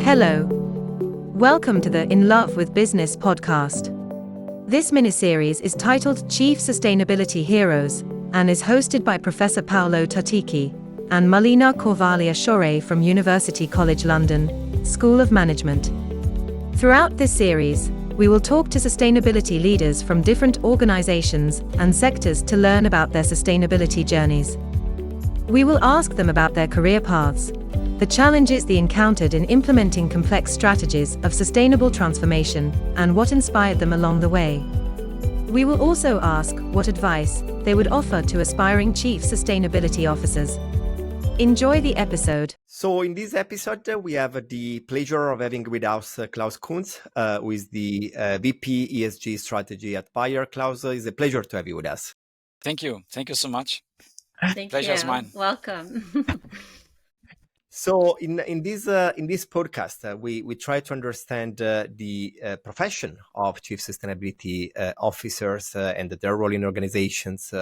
Hello. Welcome to the In Love with Business podcast. This miniseries is titled Chief Sustainability Heroes and is hosted by Professor Paolo Melina and Melina Corvalia-Shore from University College London, School of Management. Throughout this series, we will talk to sustainability leaders from different organizations and sectors to learn about their sustainability journeys. We will ask them about their career paths, the challenges they encountered in implementing complex strategies of sustainable transformation, and what inspired them along the way. We will also ask what advice they would offer to aspiring chief sustainability officers. Enjoy the episode. So in this episode, we have the pleasure of having with us Klaus Kunz, who is the VP ESG Strategy at Bayer. Klaus, it's a pleasure to have you with us. Thank you. Thank you so much. Thank Pleasure you. is mine. Welcome. So in this podcast, we try to understand the profession of chief sustainability officers and their role in organizations.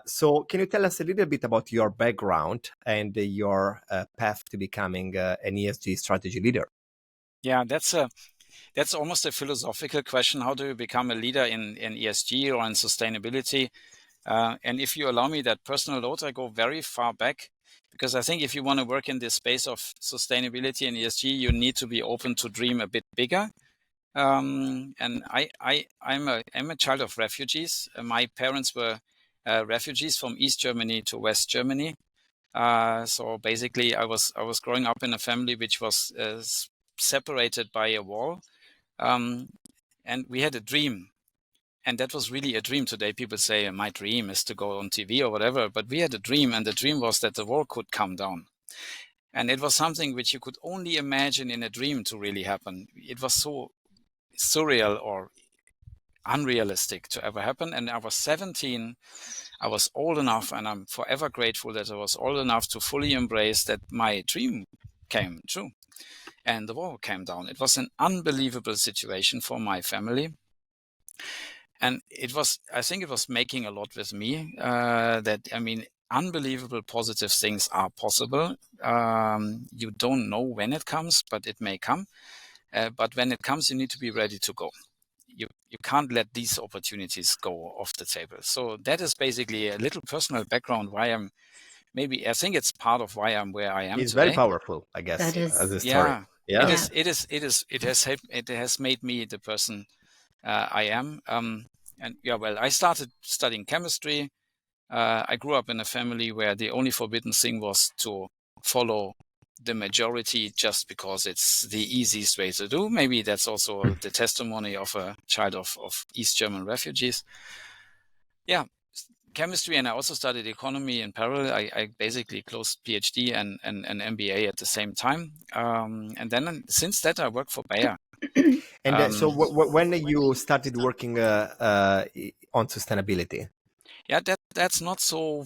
So can you tell us a little bit about your background and your path to becoming an ESG strategy leader? Yeah, that's almost a philosophical question. How do you become a leader in ESG or in sustainability? And if you allow me that personal note, I go very far back. Because I think if you want to work in this space of sustainability and ESG, you need to be open to dream a bit bigger. And I'm a child of refugees. My parents were refugees from East Germany to West Germany. So basically, I was growing up in a family which was separated by a wall, and we had a dream. And that was really a dream. Today, people say my dream is to go on TV or whatever, but we had a dream, and the dream was that the wall could come down. And it was something which you could only imagine in a dream to really happen. It was so surreal or unrealistic to ever happen. And I was 17. I was old enough, and I'm forever grateful that I was old enough to fully embrace that my dream came true. And the wall came down. It was an unbelievable situation for my family. And I think it was making a lot with me, unbelievable positive things are possible. You don't know when it comes, but it may come. But when it comes, you need to be ready to go. You can't let these opportunities go off the table. So that is basically a little personal background why I think it's part of why I'm where I am It's today. very powerful, I guess, That is, as a story. Yeah. It has made me the person I am. I started studying chemistry. I grew up in a family where the only forbidden thing was to follow the majority just because it's the easiest way to do. Maybe that's also the testimony of a child of East German refugees. Yeah, chemistry, and I also studied economy in parallel. I basically closed PhD and an MBA at the same time. And then since that, I work for Bayer. And so when you started working on sustainability? Yeah, that's not so.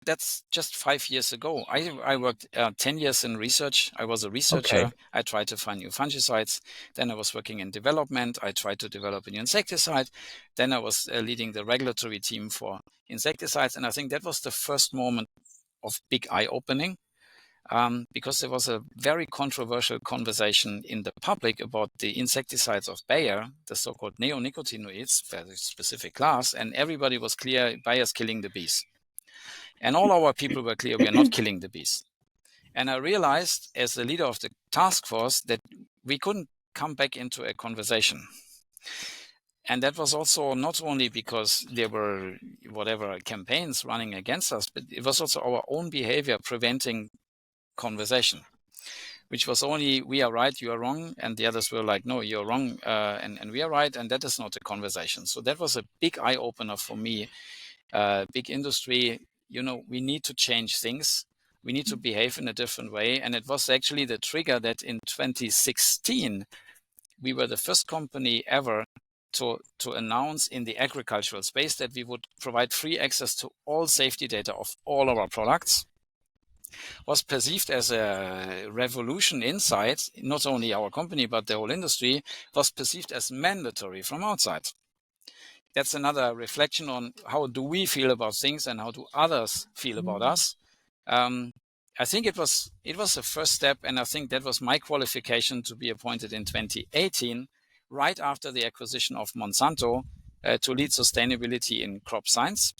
That's just 5 years ago. I worked 10 years in research. I was a researcher. Okay. I tried to find new fungicides. Then I was working in development. I tried to develop a new insecticide. Then I was leading the regulatory team for insecticides. And I think that was the first moment of big eye-opening. Because there was a very controversial conversation in the public about the insecticides of Bayer, the so-called neonicotinoids, very specific class, and everybody was clear Bayer's killing the bees. And all our people were clear we are not killing the bees. And I realized as the leader of the task force that we couldn't come back into a conversation. And that was also not only because there were whatever campaigns running against us, but it was also our own behavior preventing conversation, which was only we are right, you are wrong, and the others were like, no, you're wrong, and we are right, and that is not a conversation. So that was a big eye opener for me. Big industry, we need to change things. We need to behave in a different way, and it was actually the trigger that in 2016 we were the first company ever to announce in the agricultural space that we would provide free access to all safety data of all our products. Was perceived as a revolution inside, not only our company, but the whole industry, was perceived as mandatory from outside. That's another reflection on how do we feel about things and how do others feel about us. I think it was the first step, and I think that was my qualification to be appointed in 2018, right after the acquisition of Monsanto, to lead sustainability in crop science.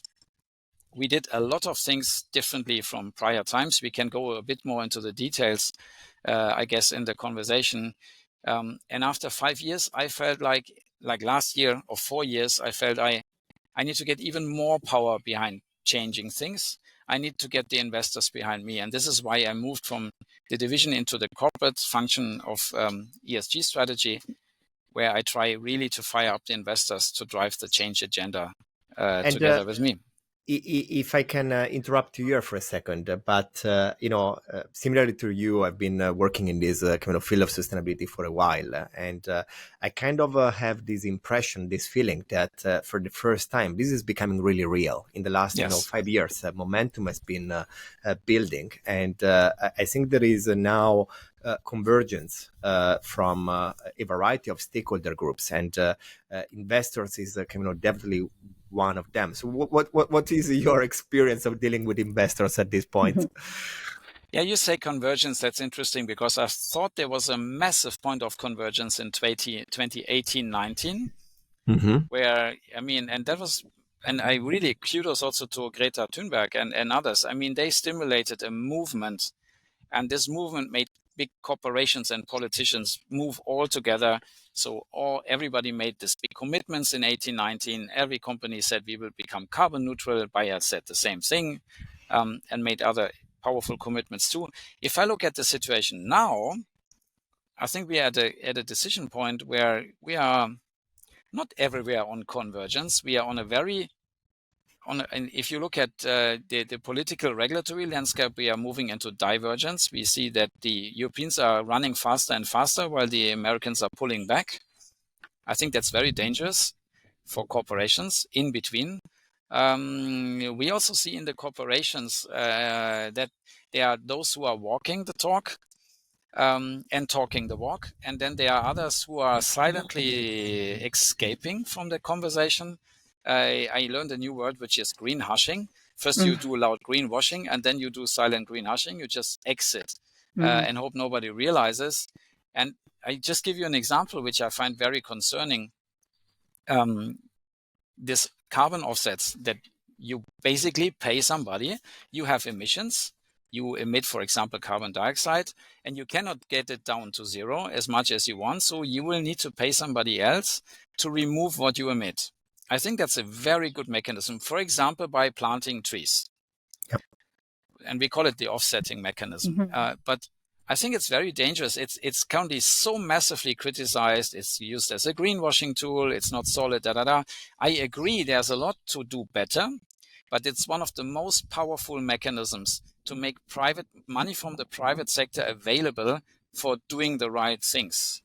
We did a lot of things differently from prior times. We can go a bit more into the details, I guess, in the conversation. And after 5 years, I felt like last year or 4 years, I felt I need to get even more power behind changing things. I need to get the investors behind me. And this is why I moved from the division into the corporate function of ESG strategy, where I try really to fire up the investors to drive the change agenda together with me. If I can interrupt you here for a second, but similarly to you, I've been working in this kind of field of sustainability for a while, and I kind of have this impression, this feeling that for the first time, this is becoming really real. In the last 5 years, momentum has been building, and I think there is now convergence from a variety of stakeholder groups, and investors is definitely one of them. So what is your experience of dealing with investors at this point? Yeah, you say convergence. That's interesting, because I thought there was a massive point of convergence in 2018-19, where, and that was, and I really kudos also to Greta Thunberg and others. They stimulated a movement, and this movement made big corporations and politicians move all together. So everybody made these big commitments in 18-19. Every company said we will become carbon neutral. Bayer said the same thing, and made other powerful commitments too. If I look at the situation now, I think we are at a decision point where we are not everywhere on convergence. We are on a very and if you look at the political regulatory landscape, we are moving into divergence. We see that the Europeans are running faster and faster while the Americans are pulling back. I think that's very dangerous for corporations in between. We also see in the corporations that there are those who are walking the talk and talking the walk. And then there are others who are silently escaping from the conversation. I learned a new word, which is greenwashing. First, you do loud greenwashing, and then you do silent greenwashing. You just exit and hope nobody realizes. And I just give you an example, which I find very concerning. This carbon offsets that you basically pay somebody. You have emissions. You emit, for example, carbon dioxide, and you cannot get it down to zero as much as you want. So you will need to pay somebody else to remove what you emit. I think that's a very good mechanism, for example, by planting trees. Yep. And we call it the offsetting mechanism. But I think it's very dangerous. It's currently so massively criticized. It's used as a greenwashing tool. It's not solid, I agree there's a lot to do better, but it's one of the most powerful mechanisms to make private money from the private sector available for doing the right things.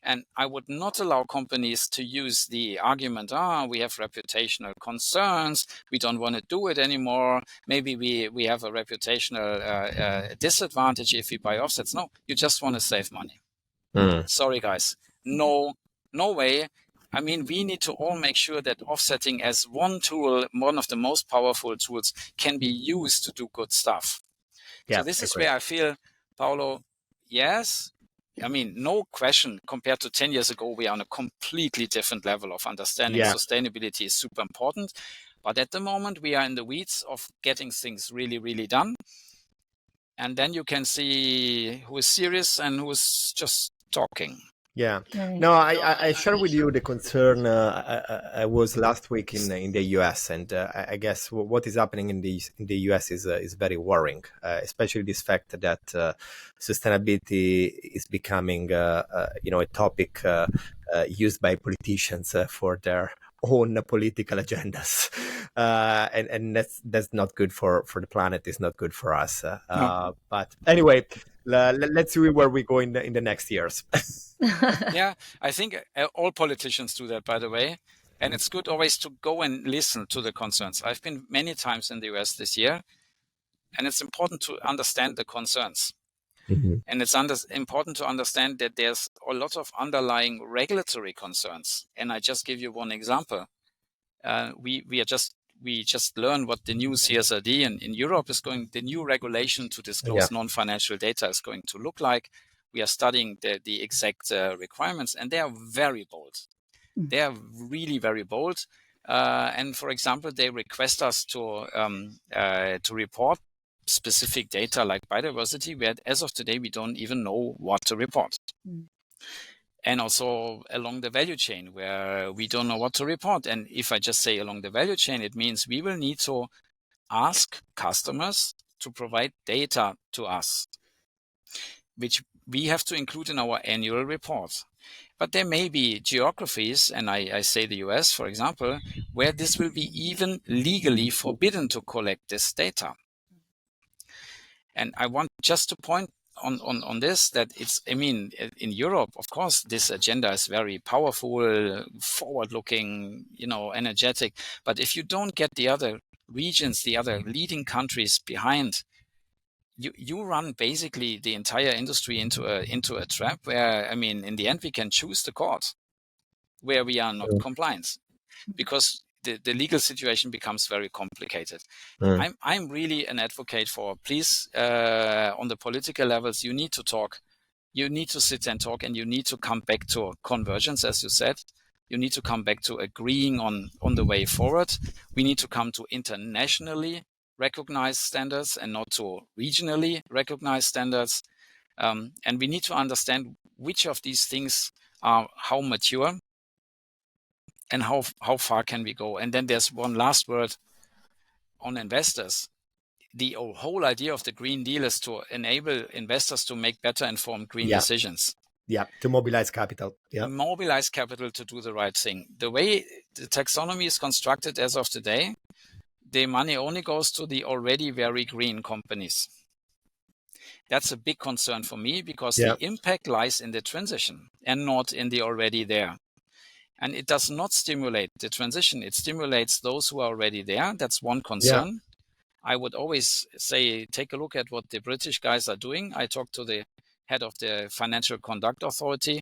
And I would not allow companies to use the argument, we have reputational concerns, we don't want to do it anymore, maybe we have a reputational disadvantage if we buy offsets. No, you just want to save money. Sorry, guys. No way. We need to all make sure that offsetting as one tool, one of the most powerful tools, can be used to do good stuff. Yeah, so this is where I feel, Paolo, yes, no question, compared to 10 years ago, we are on a completely different level of understanding. Sustainability is super important. But at the moment, we are in the weeds of getting things really, really done. And then you can see who is serious and who is just talking. Yeah. No, I share with you the concern. I was last week in the US, and I guess what is happening in the US is very worrying, especially this fact that sustainability is becoming a topic used by politicians for their own political agendas, and that's not good for the planet. It's not good for us. No. But anyway, let's see where we go in the next years. Yeah, I think all politicians do that, by the way. And it's good always to go and listen to the concerns. I've been many times in the US this year, and it's important to understand the concerns. And it's important to understand that there's a lot of underlying regulatory concerns. And I just give you one example. We are just we just learn what the new CSRD in Europe is the new regulation to disclose non-financial data is going to look like. We are studying the exact requirements, and they are very bold. They are really very bold. And for example, they request us to report specific data like biodiversity, where as of today, we don't even know what to report. And also along the value chain, where we don't know what to report. And if I just say along the value chain, it means we will need to ask customers to provide data to us, which we have to include in our annual report. But there may be geographies, and I say the US, for example, where this will be even legally forbidden to collect this data. And I want just to point on this, that in Europe, of course, this agenda is very powerful, forward-looking, energetic. But if you don't get the other regions, the other leading countries behind, you run basically the entire industry into a trap where, in the end, we can choose the court where we are not compliant, because the legal situation becomes very complicated. I'm really an advocate for, please, on the political levels, you need to talk. You need to sit and talk, and you need to come back to convergence, as you said. You need to come back to agreeing on the way forward. We need to come to internationally recognized standards and not to regionally recognized standards. And we need to understand which of these things are how mature and how far can we go. And then there's one last word on investors. The whole idea of the Green Deal is to enable investors to make better informed green decisions. Yeah, to mobilize capital. Yeah, mobilize capital to do the right thing. The way the taxonomy is constructed as of today, the money only goes to the already very green companies. That's a big concern for me, because the impact lies in the transition and not in the already there. And it does not stimulate the transition. It stimulates those who are already there. That's one concern. Yeah. I would always say, take a look at what the British guys are doing. I talked to the head of the Financial Conduct Authority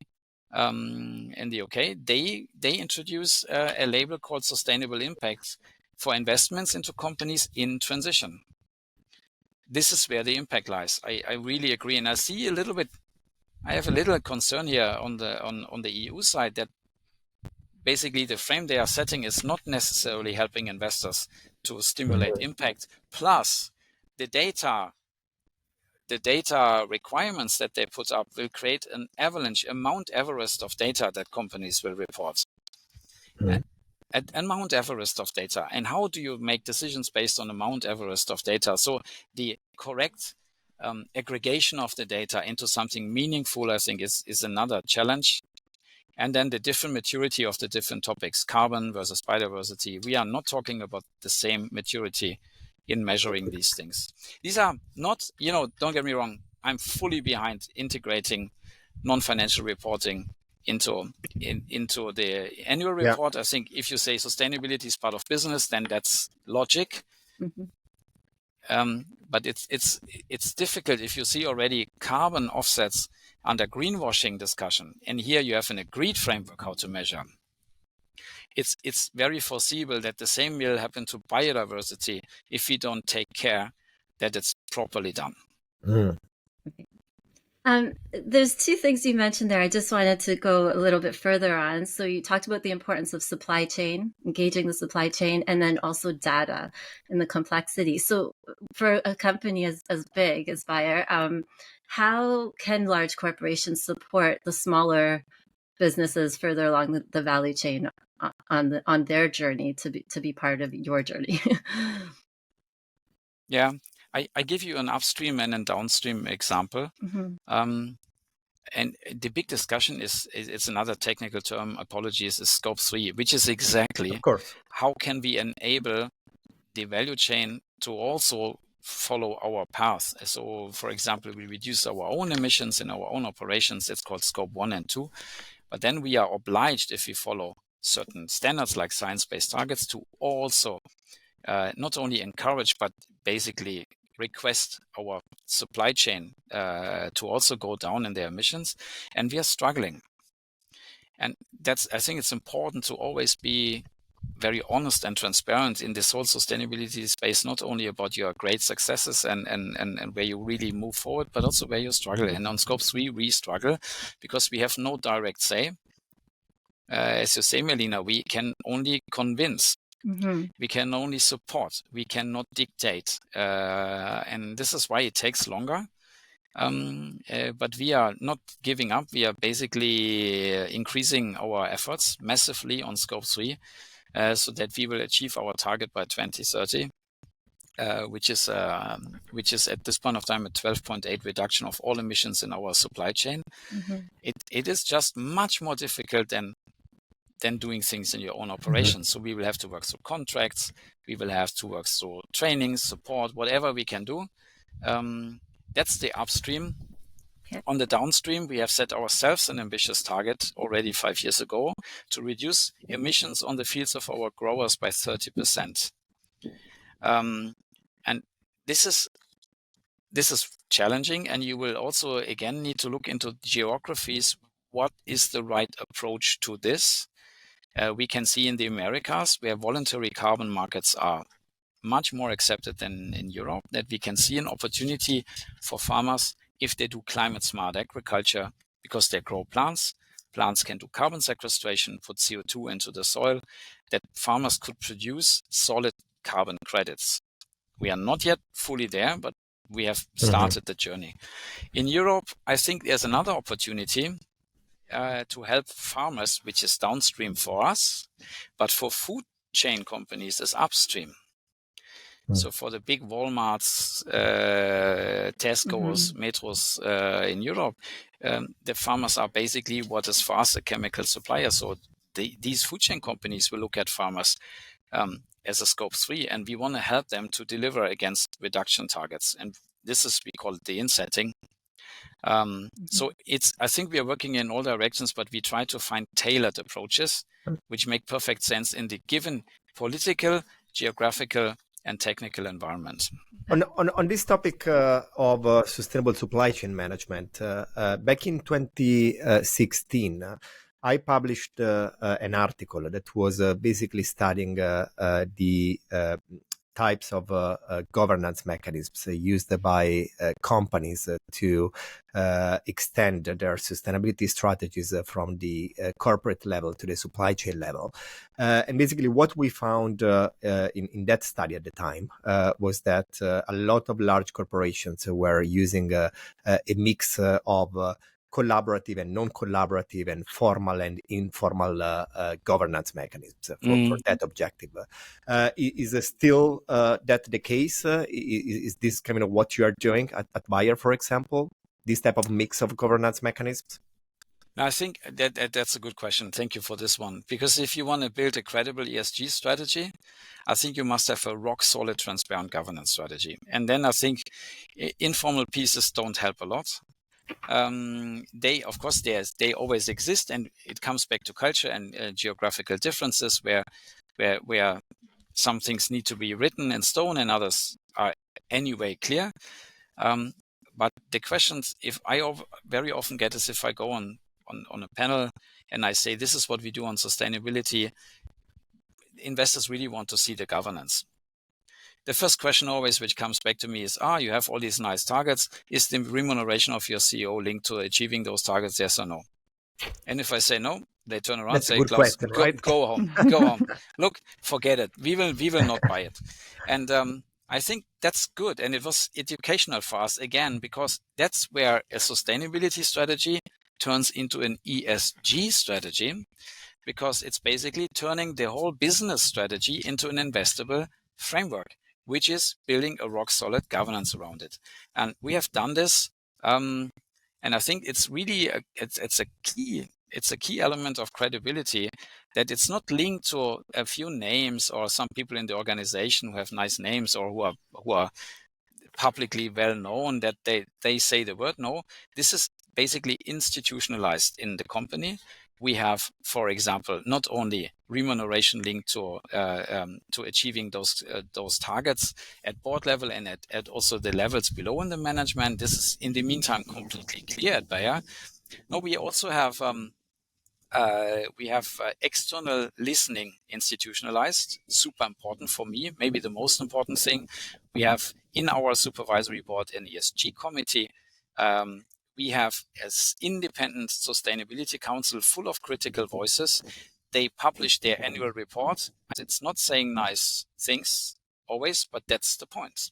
in the UK. They introduce a label called Sustainable Impact for investments into companies in transition. This is where the impact lies. I really agree. And I have a little concern here on the EU side, that basically the frame they are setting is not necessarily helping investors to stimulate impact. Plus, the data requirements that they put up will create an avalanche, a Mount Everest of data that companies will report. A Mount Everest of data. And how do you make decisions based on a Mount Everest of data? So the correct aggregation of the data into something meaningful, I think, is another challenge. And then the different maturity of the different topics, carbon versus biodiversity. We are not talking about the same maturity in measuring these things. These are not, don't get me wrong, I'm fully behind integrating non-financial reporting into the annual report. I think if you say sustainability is part of business, then that's logic. But it's difficult if you see already carbon offsets under greenwashing discussion, and here you have an agreed framework how to measure. It's very foreseeable that the same will happen to biodiversity if we don't take care that it's properly done. There's two things you mentioned there. I just wanted to go a little bit further on. So you talked about the importance of supply chain, engaging the supply chain, and then also data and the complexity. So for a company as big as Bayer, how can large corporations support the smaller businesses further along the value chain on their journey to be part of your journey? Yeah. I give you an upstream and a downstream example. And the big discussion it's another technical term, apologies, is scope 3, which is exactly, of course, how can we enable the value chain to also follow our path. So, for example, we reduce our own emissions in our own operations. It's called scope 1 and 2. But then we are obliged, if we follow certain standards like science-based targets, to also not only encourage, but basically request our supply chain to also go down in their emissions. And we are struggling. And I think it's important to always be very honest and transparent in this whole sustainability space, not only about your great successes and where you really move forward, but also where you struggle. And on Scope 3, we struggle because we have no direct say. As you say, Melina, we can only convince. Mm-hmm. We can only support. We cannot dictate. And this is why it takes longer. But we are not giving up. We are basically increasing our efforts massively on Scope 3 so that we will achieve our target by 2030, which is at this point of time a 12.8 reduction of all emissions in our supply chain. Mm-hmm. It is just much more difficult than doing things in your own operations. Mm-hmm. So we will have to work through contracts. We will have to work through training, support, whatever we can do. That's the upstream. Okay. On the downstream, we have set ourselves an ambitious target already 5 years ago to reduce emissions on the fields of our growers by 30%. And this is challenging, and you will also again need to look into geographies. What is the right approach to this? We can see in the Americas, where voluntary carbon markets are much more accepted than in Europe, that we can see an opportunity for farmers if they do climate smart agriculture, because they grow plants. Plants can do carbon sequestration, put CO2 into the soil, that farmers could produce solid carbon credits. We are not yet fully there, but we have started the journey. In Europe, I think there's another opportunity to help farmers, which is downstream for us, but for food chain companies is upstream. So for the big Walmarts, Tesco's, Metros in Europe, the farmers are basically what is for us a chemical supplier. So these food chain companies will look at farmers as a Scope 3, and we want to help them to deliver against reduction targets. And this is, we call it the insetting. So I think we are working in all directions, but we try to find tailored approaches which make perfect sense in the given political, geographical, and technical environment. On this topic of sustainable supply chain management, back in 2016, I published an article that was basically studying the types of governance mechanisms used by companies to extend their sustainability strategies from the corporate level to the supply chain level. And basically what we found in that study at the time was that a lot of large corporations were using a mix of collaborative and non-collaborative and formal and informal governance mechanisms for that objective. Is still that the case? Is this kind of what you are doing at Bayer, for example? This type of mix of governance mechanisms? I think that's a good question. Thank you for this one. Because if you want to build a credible ESG strategy, I think you must have a rock-solid, transparent governance strategy. And then I think informal pieces don't help a lot. They always exist, and it comes back to culture and geographical differences where some things need to be written in stone and others are anyway clear. But the questions I very often get is if I go on a panel and I say, this is what we do on sustainability, investors really want to see the governance. The first question always which comes back to me is, you have all these nice targets. Is the remuneration of your CEO linked to achieving those targets, yes or no? And if I say no, they turn around and say, Klaus, go home, go home. Look, forget it. We will not buy it. And I think that's good. And it was educational for us, again, because that's where a sustainability strategy turns into an ESG strategy, because it's basically turning the whole business strategy into an investable framework, which is building a rock-solid governance around it. And we have done this, and I think it's really it's a key element of credibility, that it's not linked to a few names or some people in the organization who have nice names or who are publicly well known, that they say the word. No, this is basically institutionalized in the company. We have, for example, not only remuneration linked to achieving those targets at board level and at also the levels below in the management. This is in the meantime completely clear at Bayer. No, we also have We have external listening institutionalized, super important for me, maybe the most important thing. We have in our supervisory board an ESG committee. We have as independent sustainability council full of critical voices. They publish their annual report. It's not saying nice things always, but that's the point.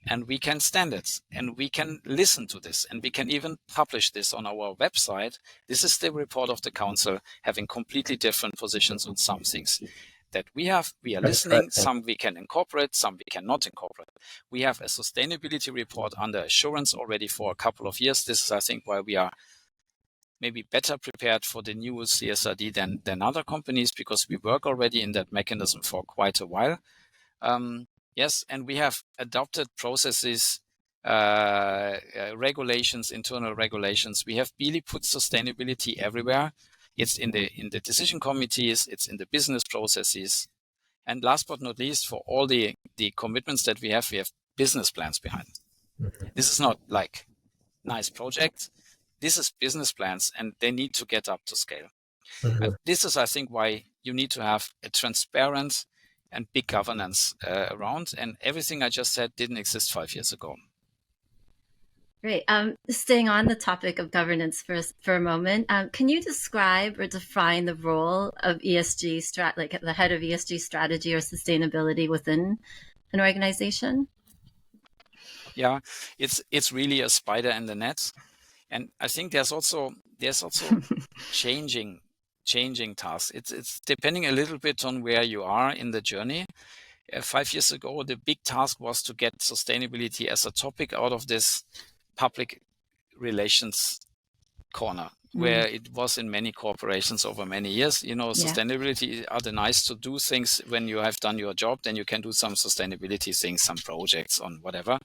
And we can stand it, and we can listen to this, and we can even publish this on our website. This is the report of the council, having completely different positions on some things that we are listening. Some we can incorporate, some we cannot incorporate. We have a sustainability report under assurance already for a couple of years. This is, I think, why we are maybe better prepared for the new CSRD than other companies, because we work already in that mechanism for quite a while. Yes, and we have adopted processes, regulations, internal regulations. We have really put sustainability everywhere. It's in the decision committees, it's in the business processes. And last but not least, for all the commitments that we have business plans behind. Mm-hmm. This is not like nice projects. This is business plans, and they need to get up to scale. Mm-hmm. This is, I think, why you need to have a transparent and big governance around. And everything I just said didn't exist 5 years ago. Great. Staying on the topic of governance for a moment, can you describe or define the role of ESG like the head of ESG strategy or sustainability within an organization? Yeah, it's really a spider in the net, and I think there's also changing tasks. It's depending a little bit on where you are in the journey. 5 years ago, the big task was to get sustainability as a topic out of this public relations corner, where it was in many corporations over many years. Sustainability are the nice to do things. When you have done your job, then you can do some sustainability things, some projects on whatever.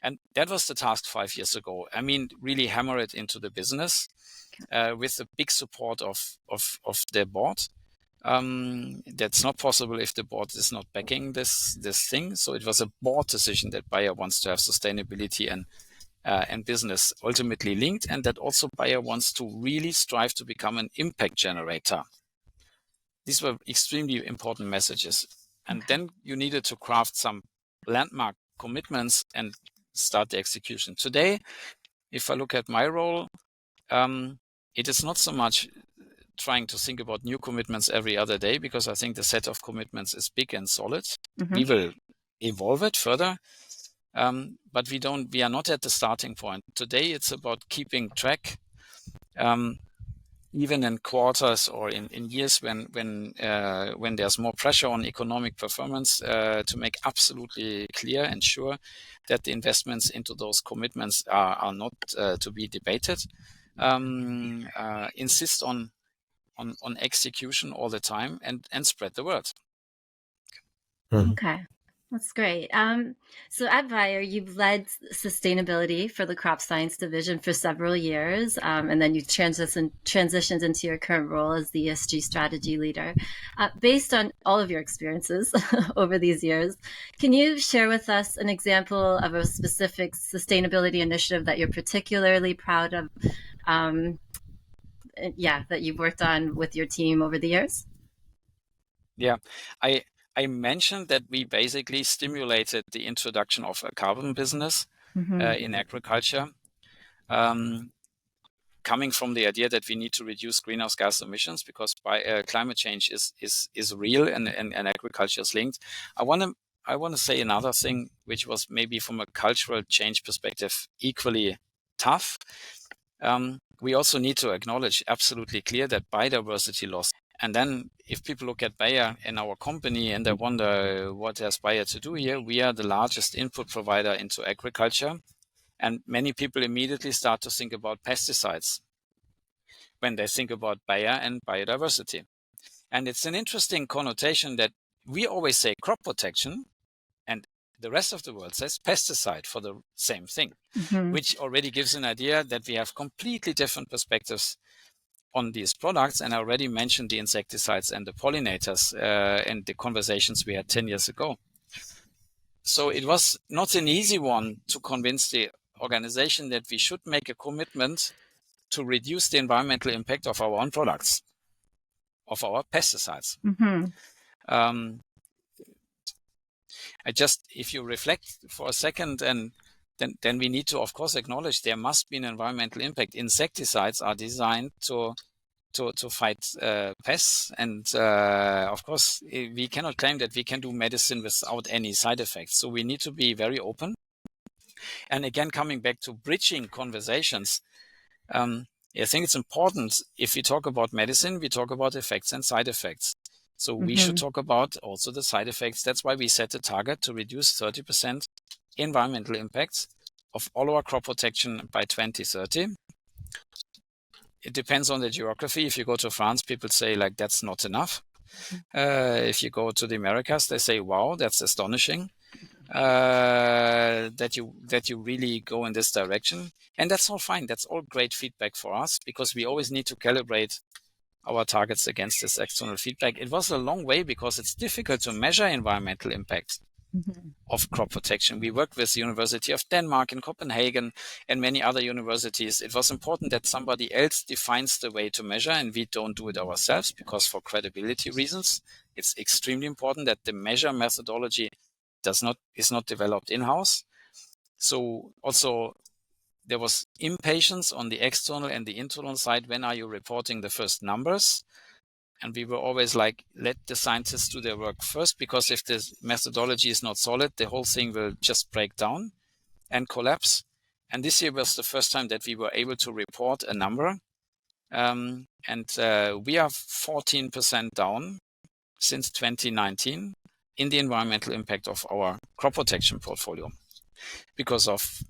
And that was the task 5 years ago. I mean, really hammer it into the business with the big support of the board. That's not possible if the board is not backing this thing. So it was a board decision that Bayer wants to have sustainability and business ultimately linked, and that also Bayer wants to really strive to become an impact generator. These were extremely important messages. And then you needed to craft some landmark commitments and start the execution. Today, if I look at my role, it is not so much trying to think about new commitments every other day, because I think the set of commitments is big and solid. Mm-hmm. We will evolve it further. But we are not at the starting point. Today, it's about keeping track, even in quarters or in years when there's more pressure on economic performance, to make absolutely clear and sure that the investments into those commitments are not to be debated. Insist on execution all the time and spread the word. Okay. That's great. So at Bayer, you've led sustainability for the crop science division for several years, and then you transitioned into your current role as the ESG strategy leader. Based on all of your experiences over these years, can you share with us an example of a specific sustainability initiative that you're particularly proud of, that you've worked on with your team over the years? Yeah, I mentioned that we basically stimulated the introduction of a carbon business in agriculture, coming from the idea that we need to reduce greenhouse gas emissions because climate change is real and agriculture is linked. I want to say another thing, which was maybe from a cultural change perspective equally tough. We also need to acknowledge absolutely clear that biodiversity loss. And then if people look at Bayer and our company and they wonder what has Bayer to do here, we are the largest input provider into agriculture. And many people immediately start to think about pesticides when they think about Bayer and biodiversity. And it's an interesting connotation that we always say crop protection and the rest of the world says pesticide for the same thing, which already gives an idea that we have completely different perspectives on these products. And I already mentioned the insecticides and the pollinators and the conversations we had 10 years ago. So it was not an easy one to convince the organization that we should make a commitment to reduce the environmental impact of our own products, of our pesticides. If you reflect for a second, and then we need to, of course, acknowledge there must be an environmental impact. Insecticides are designed to fight pests, and of course, we cannot claim that we can do medicine without any side effects. So we need to be very open. And again, coming back to bridging conversations, I think it's important if we talk about medicine, we talk about effects and side effects. So we should talk about also the side effects. That's why we set a target to reduce 30% environmental impacts of all our crop protection by 2030. It depends on the geography. If you go to France, people say like, that's not enough. If you go to the Americas, they say, wow, that's astonishing. That you really go in this direction, and that's all fine. That's all great feedback for us, because we always need to calibrate our targets against this external feedback. It was a long way because it's difficult to measure environmental impact of crop protection. We worked with the University of Denmark in Copenhagen and many other universities. It was important that somebody else defines the way to measure, and we don't do it ourselves, because for credibility reasons, it's extremely important that the measure methodology is not developed in-house. So also there was impatience on the external and the internal side. When are you reporting the first numbers? And we were always like, let the scientists do their work first, because if the methodology is not solid, the whole thing will just break down and collapse. And this year was the first time that we were able to report a number. And we are 14% down since 2019 in the environmental impact of our crop protection portfolio, because of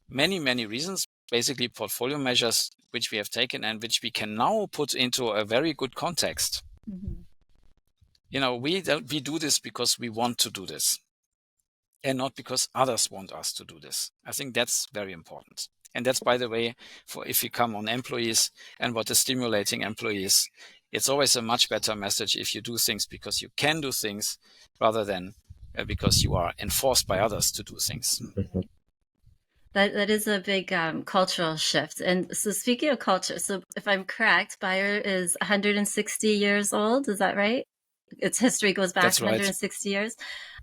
many, many reasons, basically portfolio measures which we have taken and which we can now put into a very good context. We do this because we want to do this, and not because others want us to do this. I think that's very important. And that's, by the way, for if you come on employees and what is stimulating employees, it's always a much better message if you do things because you can do things, rather than because you are enforced by others to do things. That is a big cultural shift. And so speaking of culture, so if I'm correct, Bayer is 160 years old. Is that right? Its history goes back 160 years.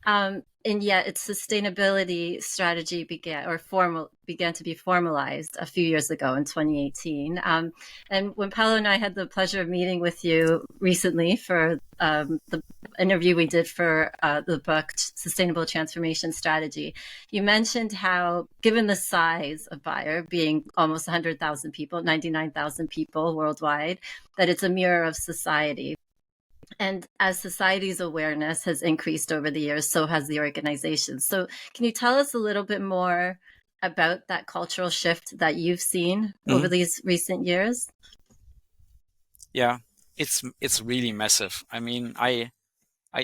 And yet its sustainability strategy began to be formalized a few years ago in 2018. And when Paolo and I had the pleasure of meeting with you recently for the interview we did for the book Sustainable Transformation Strategy, you mentioned how, given the size of Bayer being almost 100,000 people, 99,000 people worldwide, that it's a mirror of society. And as society's awareness has increased over the years, so has the organization. So can you tell us a little bit more about that cultural shift that you've seen over these recent years? Yeah, it's really massive. I mean, I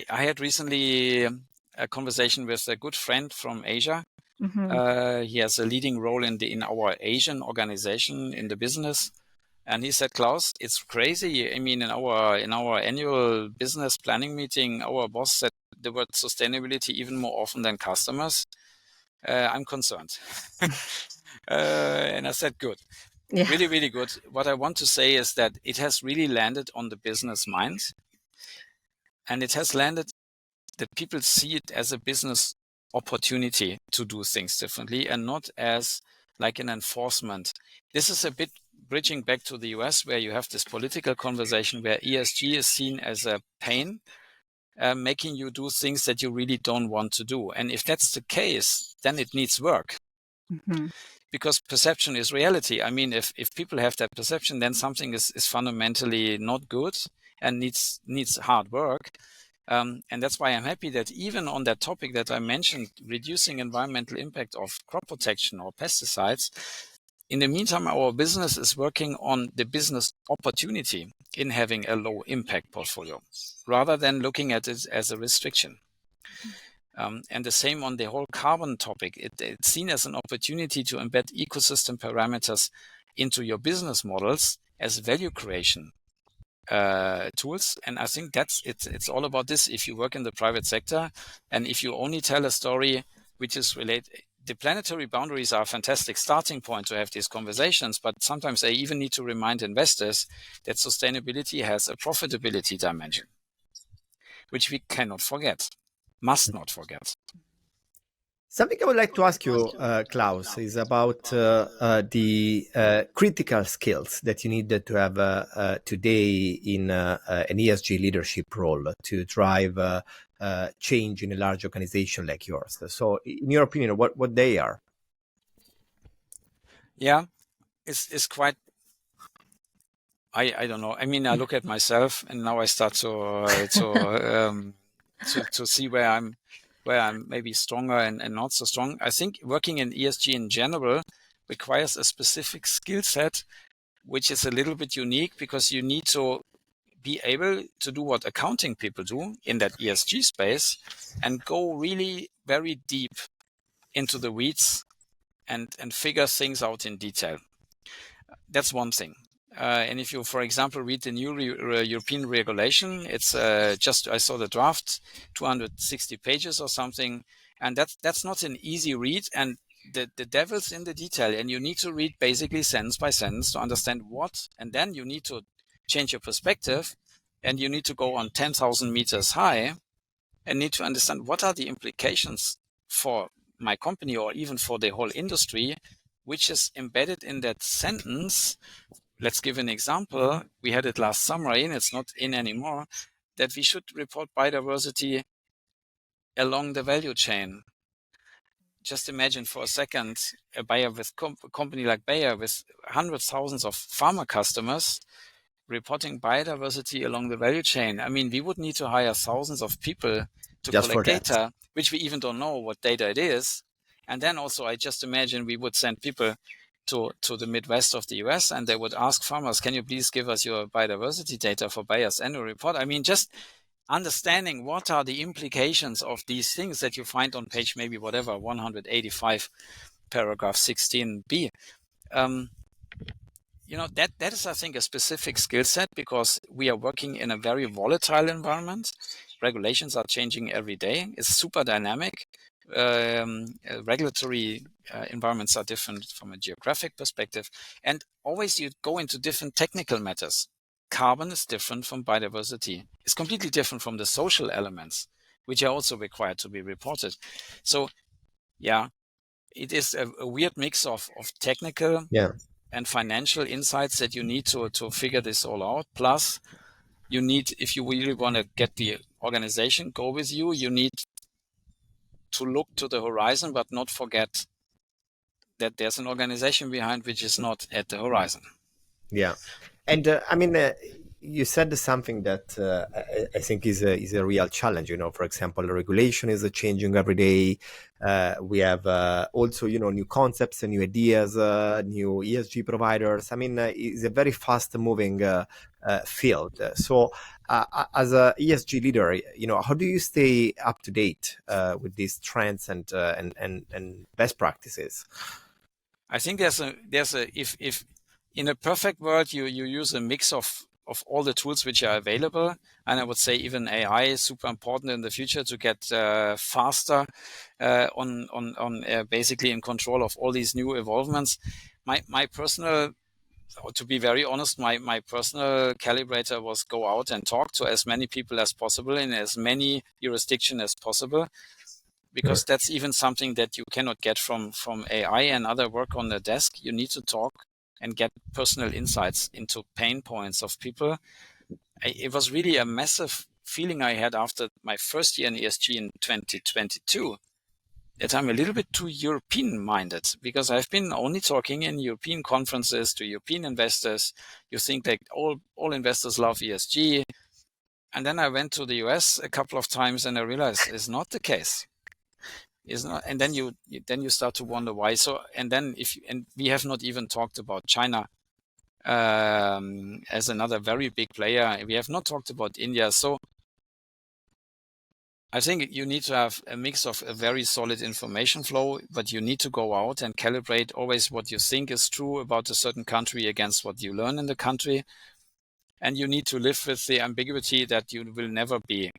had recently a conversation with a good friend from Asia. He has a leading role in our Asian organization in the business. And he said, Klaus, it's crazy. I mean, in our annual business planning meeting, our boss said the word sustainability even more often than customers. I'm concerned. And I said, good. Yeah. Really, really good. What I want to say is that it has really landed on the business mind. And it has landed that people see it as a business opportunity to do things differently, and not as like an enforcement. This is a bit bridging back to the US, where you have this political conversation where ESG is seen as a pain, making you do things that you really don't want to do. And if that's the case, then it needs work. Because perception is reality. I mean, if people have that perception, then something is fundamentally not good and needs hard work. And that's why I'm happy that even on that topic that I mentioned, reducing environmental impact of crop protection or pesticides, in the meantime, our business is working on the business opportunity in having a low impact portfolio, rather than looking at it as a restriction. And the same on the whole carbon topic. It's seen as an opportunity to embed ecosystem parameters into your business models as value creation tools. And I think it's all about this. If you work in the private sector, and if you only tell a story which is related, the planetary boundaries are a fantastic starting point to have these conversations, but sometimes I even need to remind investors that sustainability has a profitability dimension, which we cannot forget, must not forget. Something I would like to ask you, Klaus, is about the critical skills that you need to have today in an ESG leadership role to drive change in a large organization like yours. So, in your opinion, what they are? Yeah, it's quite. I don't know. I mean, I look at myself, and now I start to see where I'm maybe stronger and not so strong. I think working in ESG in general requires a specific skill set, which is a little bit unique because you need to be able to do what accounting people do in that ESG space and go really very deep into the weeds and figure things out in detail. That's one thing. And if you, for example, read the new European regulation, it's just, I saw the draft, 260 pages or something, and that's not an easy read, and the devil's in the detail, and you need to read basically sentence by sentence to understand what, and then you need to change your perspective, and you need to go on 10,000 meters high and need to understand what are the implications for my company or even for the whole industry, which is embedded in that sentence. Let's give an example. We had it last summer it's not in anymore, that we should report biodiversity along the value chain. Just imagine for a second a Bayer with a company like Bayer with hundreds, thousands of farmer customers reporting biodiversity along the value chain. I mean, we would need to hire thousands of people to Just collect data, which we even don't know what data it is. And then also, I just imagine we would send people to the Midwest of the US and they would ask farmers, can you please give us your biodiversity data for Bayer's annual report? I mean, just understanding what are the implications of these things that you find on page maybe whatever, 185, paragraph 16b. That is, I think, a specific skill set because we are working in a very volatile environment. Regulations are changing every day. It's super dynamic. Regulatory environments are different from a geographic perspective. And always you go into different technical matters. Carbon is different from biodiversity. It's completely different from the social elements, which are also required to be reported. So, yeah, it is a weird mix of technical and financial insights that you need to figure this all out. Plus, you need, if you really want to get the organization go with you, you need to look to the horizon, but not forget that there's an organization behind which is not at the horizon. Yeah. And I mean, you said something that I think is a real challenge. For example, regulation is changing every day. We have also, new concepts and new ideas, new ESG providers. I mean, it's a very fast moving field. So as a ESG leader, how do you stay up to date with these trends and best practices? I think there's a if in a perfect world you use a mix of all the tools which are available, and I would say even AI is super important in the future to get faster on basically in control of all these new evolvements. My personal, to be very honest, my personal calibrator was go out and talk to as many people as possible in as many jurisdictions as possible, because that's even something that you cannot get from AI and other work on the desk. You need to talk and get personal insights into pain points of people. It was really a massive feeling I had after my first year in ESG in 2022, that I'm a little bit too European-minded, because I've been only talking in European conferences to European investors. You think that all investors love ESG. And then I went to the US a couple of times and I realized it's not the case. Is not, and then you start to wonder why. So, and then and we have not even talked about China as another very big player. We have not talked about India. So, I think you need to have a mix of a very solid information flow, but you need to go out and calibrate always what you think is true about a certain country against what you learn in the country, and you need to live with the ambiguity that you will never be.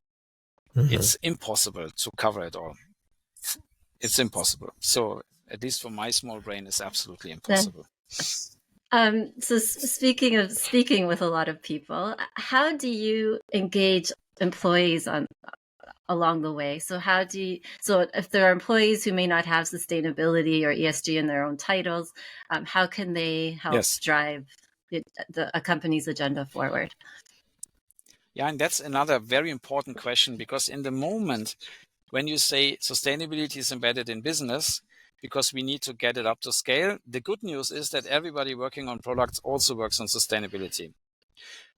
It's impossible to cover it all. It's impossible. So at least for my small brain, is absolutely impossible. So speaking of speaking with a lot of people, how do you engage employees along the way? So if there are employees who may not have sustainability or ESG in their own titles, how can they help drive a company's agenda forward? Yeah, and that's another very important question, because in the moment when you say sustainability is embedded in business, because we need to get it up to scale, the good news is that everybody working on products also works on sustainability.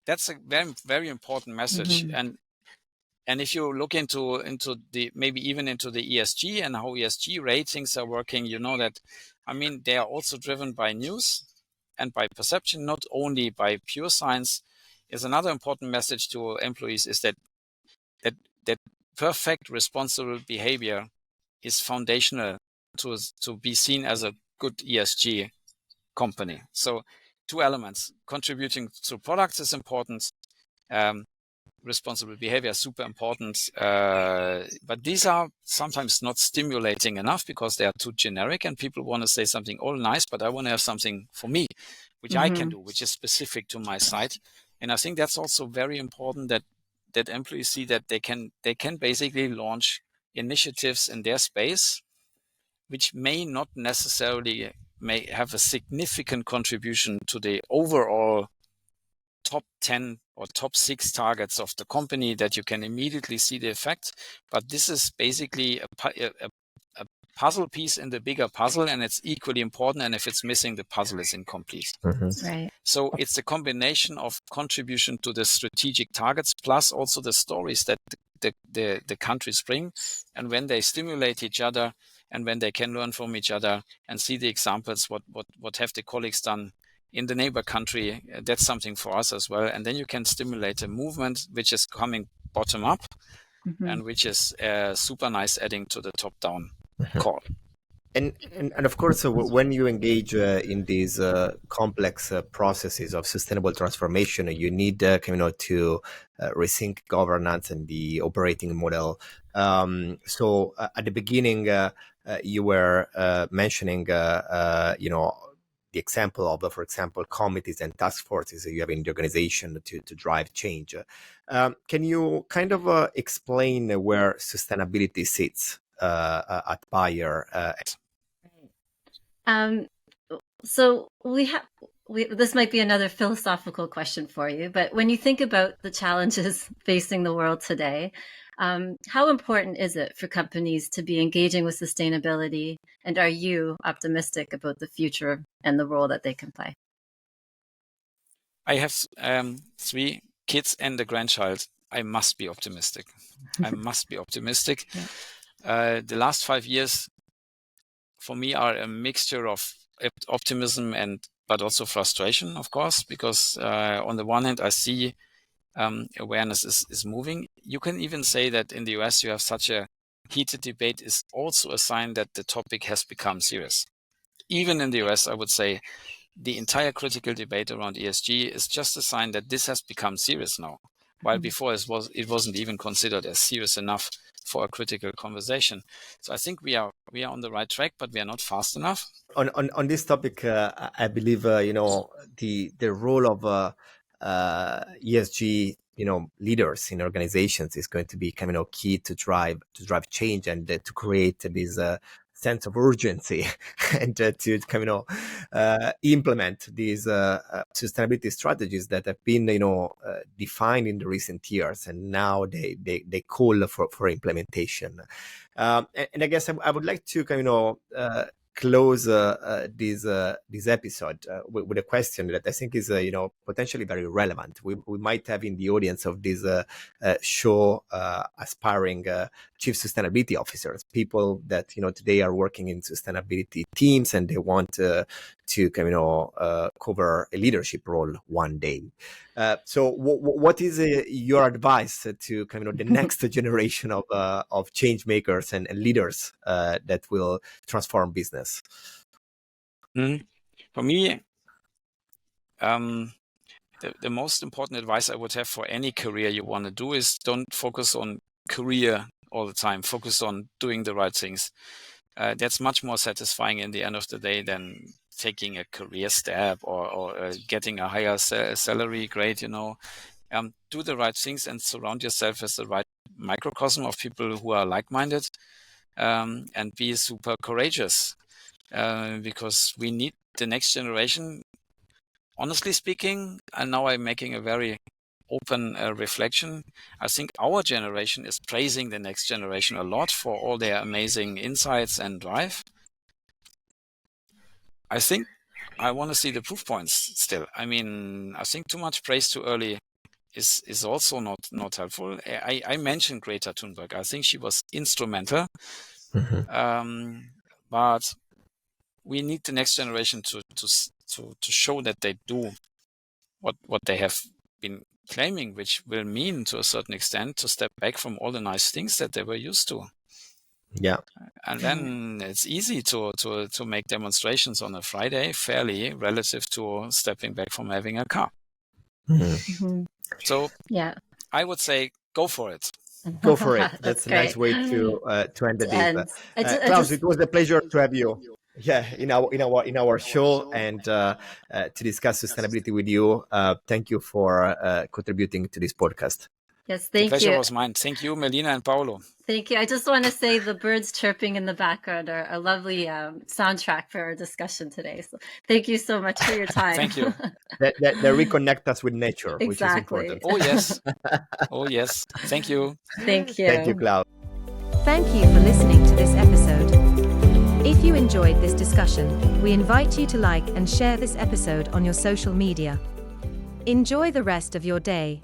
That's a very, very important message. And if you look into the, maybe even into the ESG and how ESG ratings are working, you know that, I mean, they are also driven by news and by perception, not only by pure science. Is another important message to employees is that perfect responsible behavior is foundational to be seen as a good ESG company. So 2 elements: contributing to products is important. Responsible behavior is super important, but these are sometimes not stimulating enough because they are too generic, and people want to say something all nice, but I want to have something for me, which I can do, which is specific to my site. And I think that's also very important that employees see that they can basically launch initiatives in their space, which may not necessarily may have a significant contribution to the overall top 10 or top 6 targets of the company that you can immediately see the effect. But this is basically a puzzle piece in the bigger puzzle, and it's equally important. And if it's missing, the puzzle is incomplete. Right. So it's a combination of contribution to the strategic targets, plus also the stories that the countries bring. And when they stimulate each other, and when they can learn from each other and see the examples, what have the colleagues done in the neighbor country, that's something for us as well. And then you can stimulate a movement which is coming bottom up, and which is super nice adding to the top down call. And of course, when you engage in these complex processes of sustainable transformation, you need to rethink governance and the operating model. So at the beginning, you were mentioning, the example of, for example, committees and task forces you have in the organization to drive change. Can you kind of explain where sustainability sits at Bayer? So this might be another philosophical question for you, but when you think about the challenges facing the world today, how important is it for companies to be engaging with sustainability? And are you optimistic about the future and the role that they can play? I have 3 kids and a grandchild. I must be optimistic. I must be optimistic. Yeah. The last 5 years for me are a mixture of optimism but also frustration, of course, because on the one hand, I see awareness is moving. You can even say that in the US, you have such a heated debate is also a sign that the topic has become serious. Even in the US, I would say the entire critical debate around ESG is just a sign that this has become serious now, while before it wasn't even considered as serious enough for a critical conversation. So I think we are on the right track, but we are not fast enough. On this topic, I believe the role of ESG leaders in organizations is going to be key to drive change and to create this sense of urgency and to implement these sustainability strategies that have been defined in the recent years, and now they call for implementation. And I guess I would like to close this episode with a question that I think is potentially very relevant. We might have in the audience of this show aspiring chief sustainability officers, people that today are working in sustainability teams and they want to cover a leadership role one day. So what is your advice to the next generation of change makers and leaders that will transform business? For me, the most important advice I would have for any career you want to do is don't focus on career all the time. Focus on doing the right things. That's much more satisfying in the end of the day than taking a career step or getting a higher salary grade. Do the right things and surround yourself with the right microcosm of people who are like-minded, and be super courageous, because we need the next generation. Honestly speaking, and now I'm making a very open reflection, I think our generation is praising the next generation a lot for all their amazing insights and drive. I think I want to see the proof points still. I mean, I think too much praise too early is also not helpful. I mentioned Greta Thunberg. I think she was instrumental, but we need the next generation to show that they do what they have been claiming, which will mean to a certain extent to step back from all the nice things that they were used to. Yeah. And then it's easy to make demonstrations on a Friday fairly relative to stepping back from having a car. So yeah, I would say go for it. Go for it. That's a great. nice way to end the And day. Klaus, it was a pleasure to have you. Yeah, in our show and to discuss sustainability with you. Thank you for contributing to this podcast. Yes, The thank pleasure you. was mine. Thank you, Melina and Paolo. Thank you. I just want to say the birds chirping in the background are a lovely soundtrack for our discussion today. So thank you so much for your time. Thank you. They reconnect us with nature, which is Exactly. important. Oh, yes. Oh, yes. Thank you. Thank you. Thank you, Klaus. Thank you for listening to this episode. If you enjoyed this discussion, we invite you to like and share this episode on your social media. Enjoy the rest of your day.